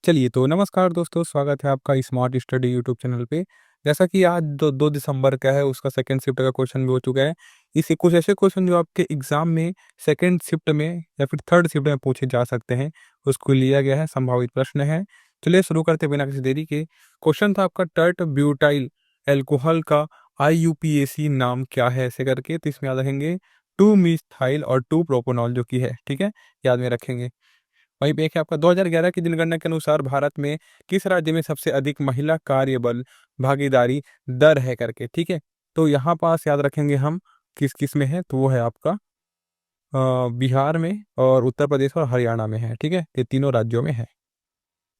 चलिए तो नमस्कार दोस्तों, स्वागत है आपका स्मार्ट स्टडी यूट्यूब चैनल पे। जैसा कि आज 2 दिसंबर का है, उसका सेकंड शिफ्ट का क्वेश्चन भी हो चुका है। इसी कुछ ऐसे क्वेश्चन जो आपके एग्जाम में सेकंड शिफ्ट में या फिर थर्ड शिफ्ट में पूछे जा सकते हैं, उसको लिया गया है, संभावित प्रश्न है। चलिए शुरू करते बिना किसी देरी के। क्वेश्चन था आपका, टर्ट ब्यूटाइल एल्कोहल का IUPAC नाम क्या है, ऐसे करके। तो इसमें याद रखेंगे 2 मिथाइल और 2 प्रोपोनॉल जो कि है, ठीक है, याद में रखेंगे। वहीं पे एक है आपका 2011 की जनगणना के अनुसार भारत में किस राज्य में सबसे अधिक महिला कार्यबल भागीदारी दर है, करके, ठीक है। तो यहाँ पास याद रखेंगे हम किस किस में है, तो वो है आपका बिहार में और उत्तर प्रदेश और हरियाणा में है, ठीक है, ये तीनों राज्यों में है।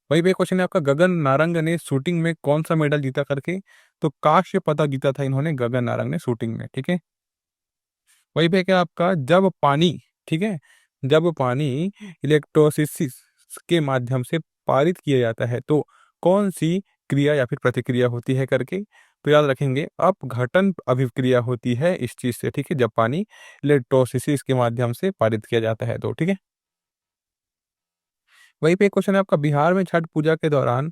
वहीं पे क्वेश्चन है आपका, गगन नारंग ने शूटिंग में कौन सा मेडल जीता, करके। तो कांस्य पदक जीता था इन्होंने, गगन नारंग ने, शूटिंग में, ठीक है। वहीं पे क्या आपका, जब पानी, ठीक है, जब पानी इलेक्ट्रोसिस के माध्यम से पारित किया जाता है तो कौन सी क्रिया या फिर प्रतिक्रिया होती है, करके। तो याद रखेंगे अपघटन अभिक्रिया होती है इस चीज से, ठीक है, जब पानी इलेक्ट्रोसिस के माध्यम से पारित किया जाता है तो, ठीक है। वहीं पे एक क्वेश्चन है आपका, बिहार में छठ पूजा के दौरान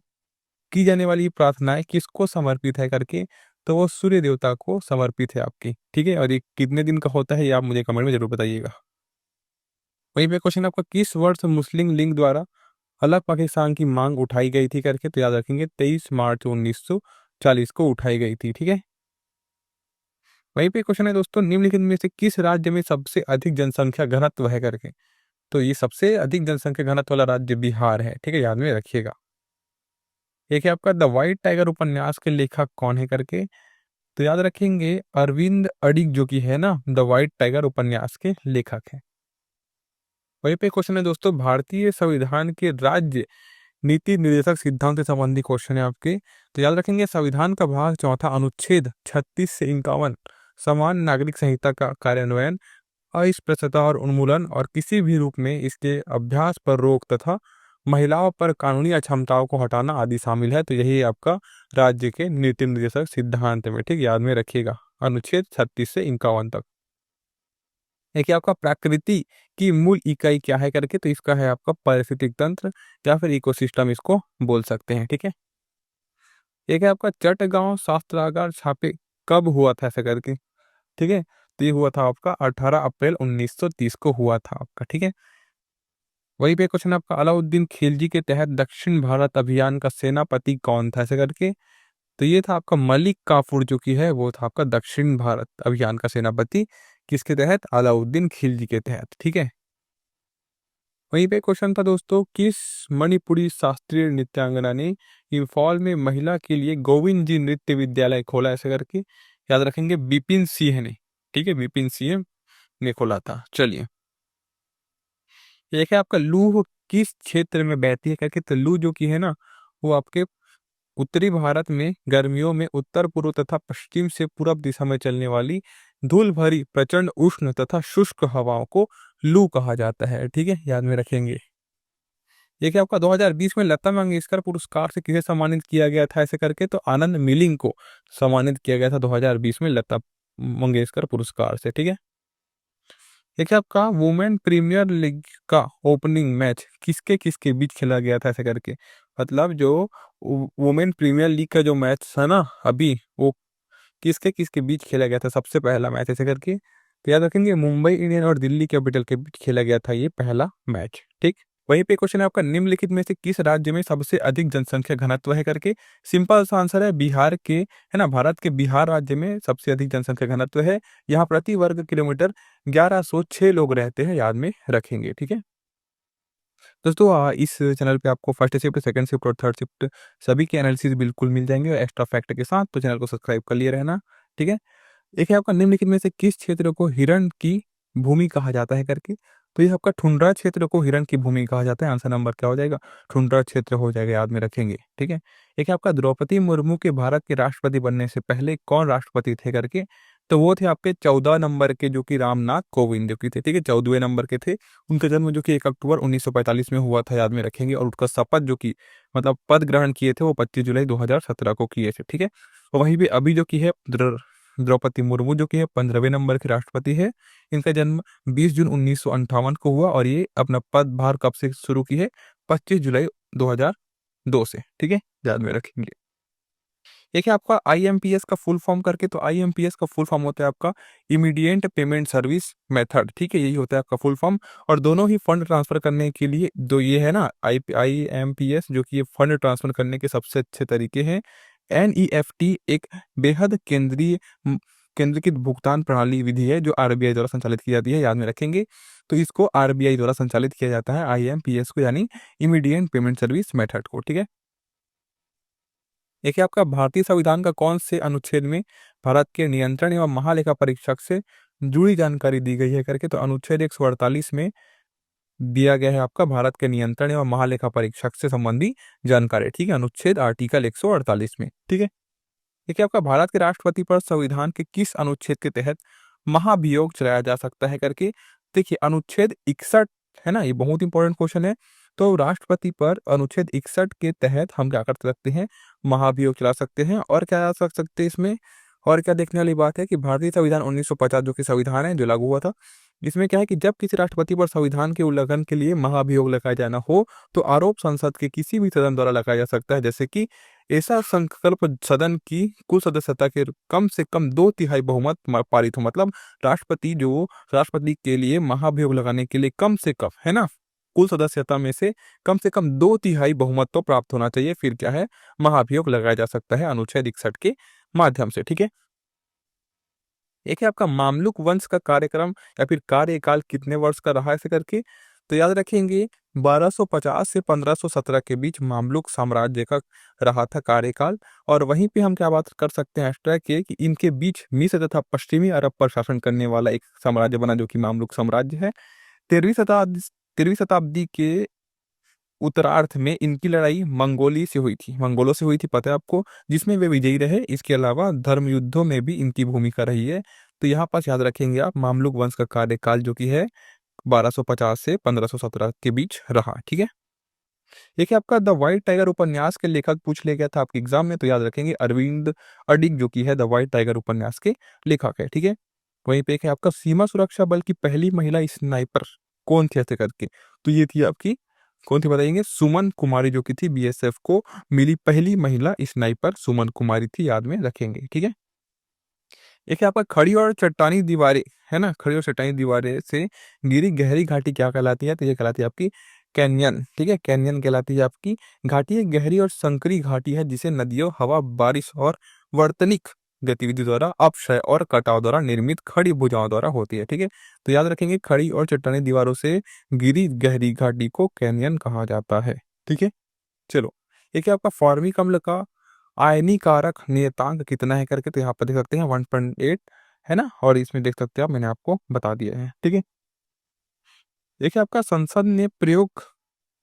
की जाने वाली प्रार्थनाएं किसको समर्पित है, करके। तो वो सूर्य देवता को समर्पित है आपकी, ठीक है। और ये कितने दिन का होता है, ये आप मुझे कमेंट में जरूर बताइएगा। वहीं पे क्वेश्चन आपका, किस वर्ष मुस्लिम लीग द्वारा अलग पाकिस्तान की मांग उठाई गई थी, करके। तो याद रखेंगे 23 मार्च 1940 को उठाई गई थी, ठीक है। वहीं पे क्वेश्चन है दोस्तों, निम्नलिखित में से किस राज्य में सबसे अधिक जनसंख्या घनत्व है, करके। तो ये सबसे अधिक जनसंख्या घनत्व वाला राज्य बिहार है, ठीक है, याद में रखिएगा। एक है आपका, द व्हाइट टाइगर उपन्यास के लेखक कौन है, करके। तो याद रखेंगे अरविंद अडिग जो कि है ना, द व्हाइट टाइगर उपन्यास के लेखक है। वहीं पे क्वेश्चन है दोस्तों, भारतीय संविधान के राज्य नीति निर्देशक सिद्धांत से संबंधी क्वेश्चन है आपके। तो याद रखेंगे संविधान का भाग चौथा अनुच्छेद 36 से 51 समान नागरिक संहिता का कार्यान्वयन, अस्पृश्यता और उन्मूलन और किसी भी रूप में इसके अभ्यास पर रोक तथा महिलाओं पर कानूनी अक्षमताओं को हटाना आदि शामिल है। तो यही आपका राज्य के नीति निर्देशक सिद्धांत में, ठीक, याद में रखिएगा, अनुच्छेद 36 से 51 तक। एक है आपका, प्रकृति की मूल इकाई क्या है, करके। तो इसका है आपका पारिस्थितिक तंत्र या फिर इकोसिस्टम इसको बोल सकते हैं, ठीक है। एक है आपका, चटगांव शास्त्रागार छापे कब हुआ था, ऐसे करके, ठीक है। तो ये हुआ था आपका 18 अप्रैल 1930 को हुआ था आपका, ठीक है। वही पे क्वेश्चन आपका, अलाउद्दीन खिलजी के तहत दक्षिण भारत अभियान का सेनापति कौन था, ऐसे करके। तो ये था आपका मलिक काफूर जो कि है, वो था आपका दक्षिण भारत अभियान का सेनापति, किसके तहत, अलाउद्दीन खिलजी के तहत, ठीक है। वहीं पे क्वेश्चन था दोस्तों, किस मणिपुरी शास्त्रीय नृत्यांगना ने इंफॉल में महिला के लिए गोविंद जी नृत्य विद्यालय खोला, ऐसे करके। याद रखेंगे बिपिन सिंह ने, ठीक है, बिपिन सिंह ने खोला था। चलिए, एक है आपका, लूह किस क्षेत्र में बहती है, करके। तो लूह जो की है ना, वो आपके उत्तरी भारत में गर्मियों में उत्तर पूर्व तथा पश्चिम से पूर्व दिशा में चलने वाली धूल भरी प्रचंड उष्ण तथा शुष्क हवाओं को लू कहा जाता है, ठीक है, याद में रखेंगे। एक है आपका, 2020 में लता मंगेशकर पुरस्कार से किसे सम्मानित किया गया था, ऐसे करके। तो आनंद मिलिंग को सम्मानित किया गया था 2020 में लता मंगेशकर पुरस्कार से, ठीक है। एक है आपका, वुमेन प्रीमियर लीग का ओपनिंग मैच किसके किसके बीच खेला गया था, ऐसे करके। मतलब जो वुमेन प्रीमियर लीग का जो मैच था ना अभी, वो किसके किसके बीच खेला गया था, सबसे पहला मैच, ऐसे करके। तो याद रखेंगे मुंबई इंडियन और दिल्ली कैपिटल के बीच खेला गया था ये पहला मैच, ठीक। वहीं पे क्वेश्चन है आपका, निम्नलिखित में से किस राज्य में सबसे अधिक जनसंख्या घनत्व है, करके। सिंपल सा आंसर है बिहार के, है ना, भारत के बिहार राज्य में सबसे अधिक जनसंख्या घनत्व है। यहाँ प्रति वर्ग किलोमीटर 1106 लोग रहते हैं, याद में रखेंगे, ठीक है। दोस्तों इस चैनल पे आपको फर्स्ट शिफ्ट, सेकंड शिफ्ट और थर्ड शिफ्ट सभी के एनालिसिस बिल्कुल मिल जाएंगे और एक्स्ट्रा फैक्ट के साथ, तो चैनल को सब्सक्राइब कर लिए रहना, ठीक है। एक है आपका, निम्नलिखित में से किस क्षेत्र को हिरण की भूमि कहा जाता है, करके। तो ये आपका टुंड्रा क्षेत्र को हिरण की भूमि कहा जाता है। आंसर नंबर क्या हो जाएगा, टुंड्रा क्षेत्र हो जाएगा, याद में रखेंगे, ठीक है। एक है आपका, द्रौपदी मुर्मू के भारत के राष्ट्रपति बनने से पहले कौन राष्ट्रपति थे, करके। तो वो थे आपके 14 नंबर के, जो कि रामनाथ कोविंद जो कि थे, ठीक है, 14वें नंबर के थे। उनका जन्म जो कि 1 अक्टूबर 1945 में हुआ था, याद में रखेंगे। और उनका शपथ जो कि मतलब पद ग्रहण किए थे, वो 25 जुलाई 2017 को किए थे, ठीक है। और वहीं भी अभी जो कि है द्रौपदी मुर्मू जो कि है 15वें नंबर के राष्ट्रपति है। इनका जन्म 20 जून 1958 को हुआ और ये अपना पदभार कब से शुरू की है, 25 जुलाई 2017 2 से, ठीक है, याद में रखेंगे। एक है आपका आईएमपीएस का फुल फॉर्म करके, तो आईएमपीएस का फुल फॉर्म होता है आपका इमीडिएट पेमेंट सर्विस मेथड, ठीक है, यही होता है आपका फुल फॉर्म। और दोनों ही फंड ट्रांसफर करने के लिए दो ये है ना आईएमपीएस, जो कि ये फंड ट्रांसफर करने के सबसे अच्छे तरीके हैं। एनईएफटी एक बेहद केंद्रीकृत भुगतान प्रणाली विधि है जो आरबीआई द्वारा संचालित की जाती है, याद में रखेंगे। तो इसको आरबीआई द्वारा संचालित किया जाता है आईएमपीएस को, यानी इमीडिएट पेमेंट सर्विस मेथड को, ठीक है। देखिए आपका भारतीय संविधान का कौन से अनुच्छेद में भारत के नियंत्रण एवं महालेखा परीक्षक से जुड़ी जानकारी दी गई है करके, तो अनुच्छेद 148 में दिया गया है आपका भारत के नियंत्रण एवं महालेखा परीक्षक से संबंधी जानकारी, ठीक है, अनुच्छेद आर्टिकल 148 में, ठीक है। देखिए आपका भारत के राष्ट्रपति पर संविधान के किस अनुच्छेद के तहत महाभियोग चलाया जा सकता है करके, देखिए अनुच्छेद 61 है ना, ये बहुत इंपॉर्टेंट क्वेश्चन है। तो राष्ट्रपति पर अनुच्छेद 61 के तहत हम क्या कर सकते हैं, महाभियोग चला सकते हैं। और क्या कर सकते हैं इसमें, और क्या देखने वाली बात है कि भारतीय संविधान 1950 जो कि संविधान है जो लागू हुआ था, इसमें क्या है कि जब किसी राष्ट्रपति पर संविधान के उल्लंघन के लिए महाभियोग लगाया जाना हो, तो आरोप संसद के किसी भी सदन द्वारा लगाया जा सकता है। जैसे कि ऐसा संकल्प सदन की कुल सदस्यता के कम से कम 2/3 बहुमत पारित हो, मतलब राष्ट्रपति के लिए महाभियोग लगाने के लिए कम से कम, है ना, कुल सदस्यता में से कम 2/3 बहुमत तो प्राप्त होना चाहिए, फिर क्या है, महाभियोग लगाया जा सकता है अनुच्छेद 61 के माध्यम से, ठीक है। एक है आपका मामलुक वंश का कार्यक्रम या फिर कार्यकाल कितने वर्ष का रहा, ऐसे करके, तो याद रखेंगे 1250 से 1517 के बीच मामलुक साम्राज्य का रहा था कार्यकाल। और वहीं पे हम क्या बात कर सकते हैं एक्स्ट्रा के, कि इनके बीच मिस्र तथा पश्चिमी अरब पर शासन करने वाला एक साम्राज्य बना जो कि मामलुक साम्राज्य है। 13वीं शताब्दी के उत्तरार्ध में इनकी लड़ाई मंगोलों से हुई थी, पता है आपको, जिसमें वे विजयी रहे। इसके अलावा धर्म युद्धों में भी इनकी भूमिका रही है। तो यहाँ पास याद रखेंगे आप मामलुक वंश का कार्यकाल जो कि है 1250 से 1517 के बीच रहा, ठीक है। एक है आपका द व्हाइट टाइगर उपन्यास के लेखक पूछ लिया गया था आपके एग्जाम में, तो याद रखेंगे अरविंद अडिग जो कि है द व्हाइट टाइगर उपन्यास के लेखक है, ठीक है। वहीं पे एक है आपका सीमा सुरक्षा बल की पहली महिला स्नाइपर कौन थी, ऐसे करके, तो ये थी आपकी, कौन थी बताएंगे, सुमन कुमारी जो कि थी, बीएसएफ को मिली पहली महिला स्नाइपर सुमन कुमारी थी, याद में रखेंगे, ठीक है। एक है आपका खड़ी और चट्टानी दीवारें, है ना, खड़ी और चट्टानी दीवारें से घिरी गहरी घाटी क्या कहलाती है, तो ये कहलाती है आपकी कैनियन, ठीक है, कैनियन कहलाती है आपकी घाटी। एक गहरी और संकरी घाटी है जिसे नदियों, हवा, बारिश और वर्तनिक गतिविधि द्वारा, अपक्षय और कटाव द्वारा निर्मित खड़ी भुजाओं द्वारा होती है, ठीक है। तो याद रखेंगे खड़ी और चट्टानी दीवारों से घिरी गहरी घाटी को कैनियन कहा जाता है, ठीक है। चलो, एक है आपका फॉर्मिक अम्ल का आयनीकारक नियतांक कितना है करके, तो यहाँ पर देख सकते हैं 1.8 है ना, और इसमें देख सकते हैं आप, मैंने आपको बता दिया है, ठीक है। देखिए आपका संसद ने प्रयोग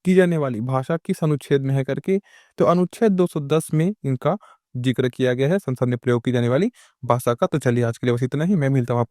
की जाने वाली भाषा किस अनुच्छेद में है करके, तो अनुच्छेद 210 में इनका जिक्र किया गया है, संसद ने प्रयोग की जाने वाली भाषा का। तो चलिए आज के लिए बस इतना ही, मैं मिलता हूँ आपको